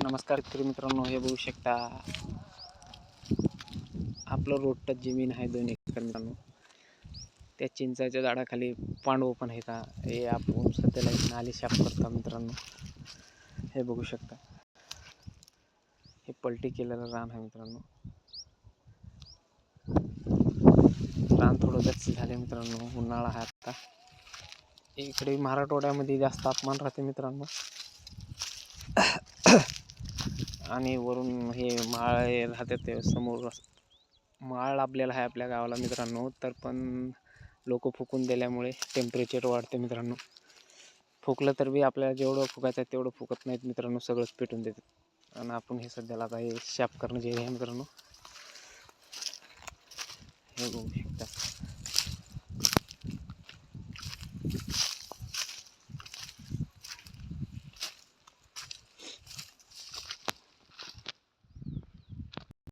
नमस्कार मित्रांनो, हे बघू शकता आपलं रोड टच जमीन आहे 2 एकर मित्रांनो. त्या चिंचाच्या झाडाखाली पांडव पण आहे का हे आपण सध्याला नाली साफ करता मित्रांनो. हे बघू शकता हे पलटी केलेलं रान आहे मित्रांनो. रान थोडं गच्च झाले मित्रांनो, उन्हाळा आहे आता. इकडे मराठवाड्यामध्ये जास्त तापमान राहते मित्रांनो. आणि वरून हे माळ राहते, ते समोर माळ लाभलेला आहे आपल्या गावाला मित्रांनो. तर पण लोक फुकून दिल्यामुळे टेम्परेचर वाढते मित्रांनो. फुकलं तर बी आपल्याला जेवढं फुकायचं आहे तेवढं फुकत नाहीत मित्रांनो, सगळंच पेटून देतात. आणि आपण हे सध्याला आता हे शाप करणं जे आहे मित्रांनो, हे बघू शकता.